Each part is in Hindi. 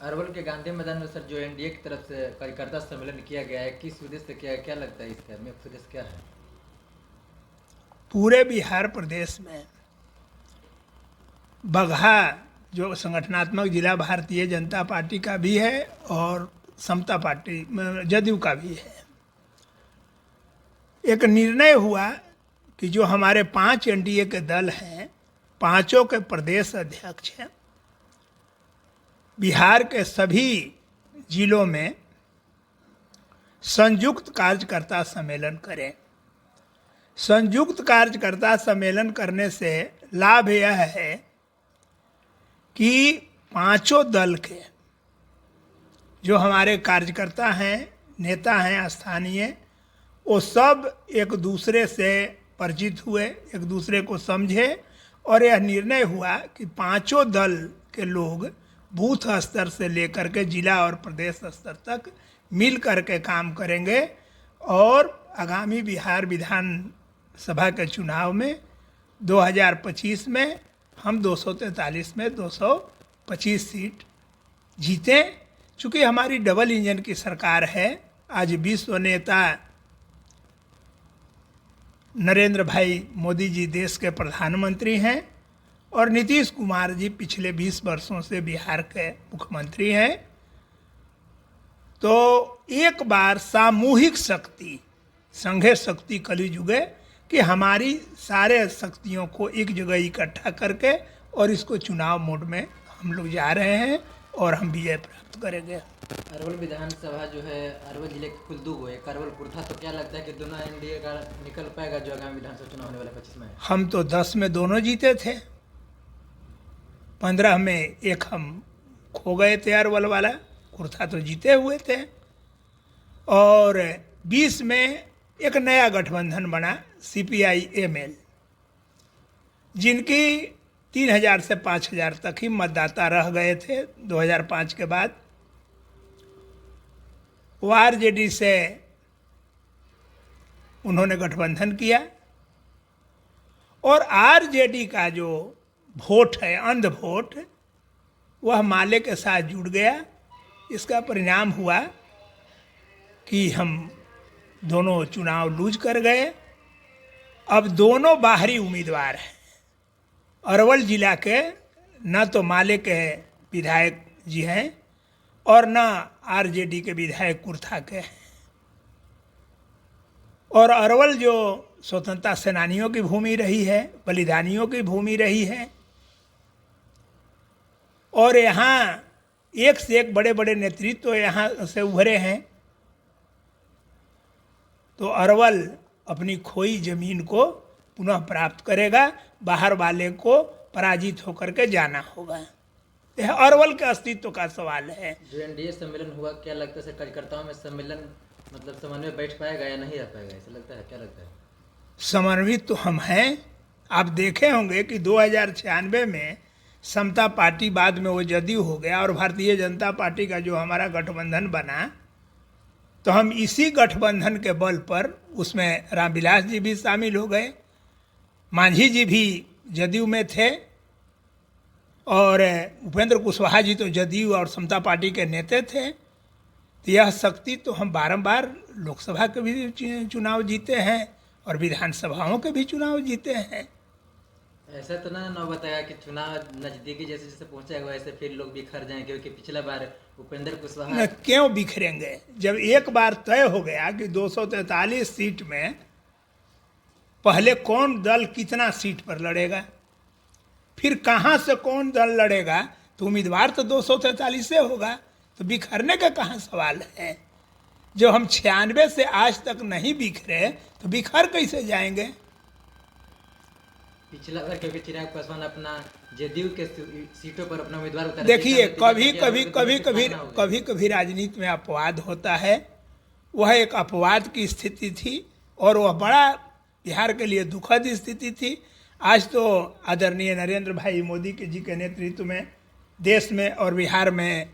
अरवल के गांधी मैदान में सर जो एनडीए की तरफ से कार्यकर्ता सम्मेलन किया गया है, किस उद्देश्य से किया, क्या लगता है इसका मुख्य उद्देश्य क्या है? पूरे बिहार प्रदेश में बगहा जो संगठनात्मक जिला भारतीय जनता पार्टी का भी है और समता पार्टी जदयू का भी है। एक निर्णय हुआ कि जो हमारे 5 एनडीए के दल हैं, पांचों के प्रदेश अध्यक्ष हैं, बिहार के सभी जिलों में संयुक्त कार्यकर्ता सम्मेलन करें। संयुक्त कार्यकर्ता सम्मेलन करने से लाभ यह है कि पांचों दल के जो हमारे कार्यकर्ता हैं, नेता हैं स्थानीय, वो सब एक दूसरे से परिचित हुए, एक दूसरे को समझे और यह निर्णय हुआ कि पांचों दल के लोग बूथ स्तर से लेकर के जिला और प्रदेश स्तर तक मिल करके काम करेंगे और आगामी बिहार विधानसभा के चुनाव में 2025 में हम 243 में 225 सीट जीतें। चूँकि हमारी डबल इंजन की सरकार है, आज विश्व नेता नरेंद्र भाई मोदी जी देश के प्रधानमंत्री हैं और नीतीश कुमार जी पिछले 20 वर्षों से बिहार के मुख्यमंत्री हैं, तो एक बार सामूहिक शक्ति, संघे शक्ति कलिजुगे कि हमारी सारे शक्तियों को एक जगह इकट्ठा करके और इसको चुनाव मोड में हम लोग जा रहे हैं और हम विजय प्राप्त करेंगे। अरवल विधानसभा जो है अरवल जिले के कुल 2 है, एक अरवल कुर्था, तो क्या लगता है कि दोनों एनडीए का निकल पाएगा जो आगामी विधानसभा चुनाव होने वाला 25 में? हम तो 10 में दोनों जीते थे, 15 में एक हम खो गए थे, अरवल वाला कुर्था तो जीते हुए थे, और 20 में एक नया गठबंधन बना CPI-ML, जिनकी 3000 से 5000 तक ही मतदाता रह गए थे 2005 के बाद। वो आरजेडी से उन्होंने गठबंधन किया और आरजेडी का जो वोट है, अंध वोट, वह माले के साथ जुड़ गया। इसका परिणाम हुआ कि हम दोनों चुनाव लूज कर गए। अब दोनों बाहरी उम्मीदवार हैं। अरवल जिला के न तो माले के विधायक जी हैं और न आरजेडी के विधायक कुर्था के हैं। और अरवल जो स्वतंत्रता सेनानियों की भूमि रही है, बलिदानियों की भूमि रही है, और यहाँ एक से एक बड़े बड़े नेतृत्व यहाँ से उभरे हैं, तो अरवल अपनी खोई जमीन को पुनः प्राप्त करेगा। बाहर वाले को पराजित होकर के जाना होगा। यह अरवल के अस्तित्व का सवाल है। जो एनडीए सम्मेलन हुआ, क्या लगता है कार्यकर्ताओं में सम्मेलन मतलब समन्वय बैठ पाएगा या नहीं आ पाएगा, ऐसा लगता है? क्या लगता है? समन्वित तो हम हैं। आप देखे होंगे कि 2096 में समता पार्टी, बाद में वो जदयू हो गया, और भारतीय जनता पार्टी का जो हमारा गठबंधन बना, तो हम इसी गठबंधन के बल पर उसमें रामविलास जी भी शामिल हो गए, मांझी जी भी जदयू में थे, और उपेंद्र कुशवाहा जी तो जदयू और समता पार्टी के नेता थे। तो यह शक्ति तो हम बारंबार लोकसभा के भी चुनाव जीते हैं और विधानसभाओं के भी चुनाव जीते हैं। ऐसा तो ना बताया कि चुनाव नजदीकी जैसे जैसे पहुंचेगा वैसे फिर लोग बिखर जाएंगे, क्योंकि पिछला बार उपेंद्र कुशवाहा। क्यों बिखरेंगे? जब एक बार तय हो गया कि 243 सीट में पहले कौन दल कितना सीट पर लड़ेगा, फिर कहाँ से कौन दल लड़ेगा, तो उम्मीदवार तो 243 से होगा, तो बिखरने का कहाँ सवाल है? जो हम 96 से आज तक नहीं बिखरे तो बिखर कैसे जाएंगे? पिछला बार क्योंकि चिराग पासवान अपना जदयू के सीटों पर अपना उम्मीदवार उतारा। देखिए, कभी कभी राजनीति में अपवाद होता है। वह एक अपवाद की स्थिति थी और वह बड़ा बिहार के लिए दुखद स्थिति थी। आज तो आदरणीय नरेंद्र भाई मोदी जी के नेतृत्व में देश में और बिहार में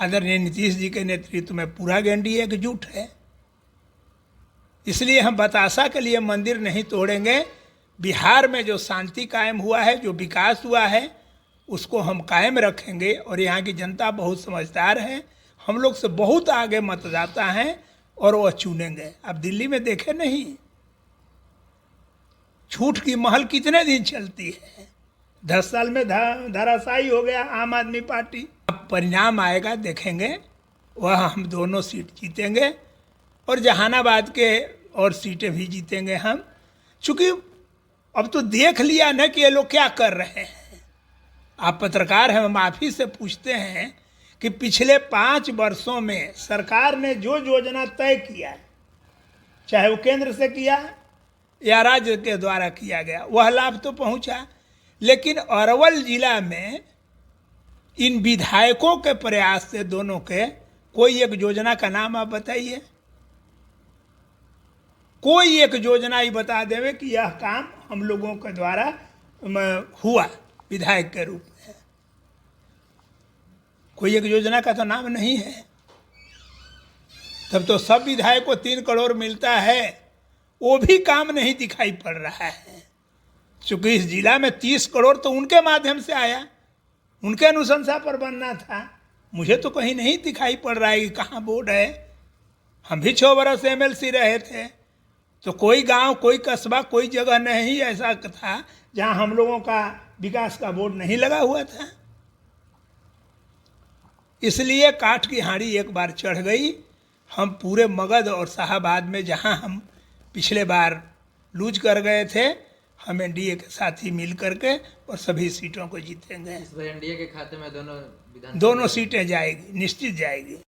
आदरणीय नीतीश जी के नेतृत्व में पूरा एनडीए एकजुट है। इसलिए हम बतासा के लिए मंदिर नहीं तोड़ेंगे। बिहार में जो शांति कायम हुआ है, जो विकास हुआ है, उसको हम कायम रखेंगे। और यहाँ की जनता बहुत समझदार है, हम लोग से बहुत आगे मतदाता हैं और वह चुनेंगे। अब दिल्ली में देखे नहीं, झूठ की महल कितने दिन चलती है, 10 साल में धराशायी हो गया आम आदमी पार्टी। अब परिणाम आएगा, देखेंगे, वह हम दोनों सीट जीतेंगे और जहानाबाद के और सीटें भी जीतेंगे हम। चूँकि अब तो देख लिया ना कि ये लोग क्या कर रहे हैं। आप पत्रकार हैं, हम आप ही से पूछते हैं कि पिछले 5 वर्षों में सरकार ने जो योजना तय किया है, चाहे वो केंद्र से किया या राज्य के द्वारा किया गया, वह लाभ तो पहुंचा, लेकिन अरवल जिला में इन विधायकों के प्रयास से दोनों के कोई एक योजना का नाम आप बताइए। कोई एक योजना ही बता देवे कि यह काम हम लोगों के द्वारा हुआ विधायक के रूप में। कोई एक योजना का तो नाम नहीं है। तब तो सब विधायक को 3 करोड़ मिलता है, वो भी काम नहीं दिखाई पड़ रहा है। चूंकि इस जिला में 30 करोड़ तो उनके माध्यम से आया, उनके अनुशंसा पर बनना था। मुझे तो कहीं नहीं दिखाई पड़ रहा है कि कहाँ बोर्ड है। हम भी 6 वर्ष MLC रहे थे, तो कोई गांव, कोई कस्बा, कोई जगह नहीं ऐसा था जहां हम लोगों का विकास का बोर्ड नहीं लगा हुआ था। इसलिए काठ की हांडी एक बार चढ़ गई। हम पूरे मगध और शाहाबाद में जहां हम पिछले बार लूज कर गए थे, हम NDA के साथ ही मिल करके और सभी सीटों को जीतेंगे। इस बार NDA के खाते में दोनों सीटें जाएगी, निश्चित जाएगी।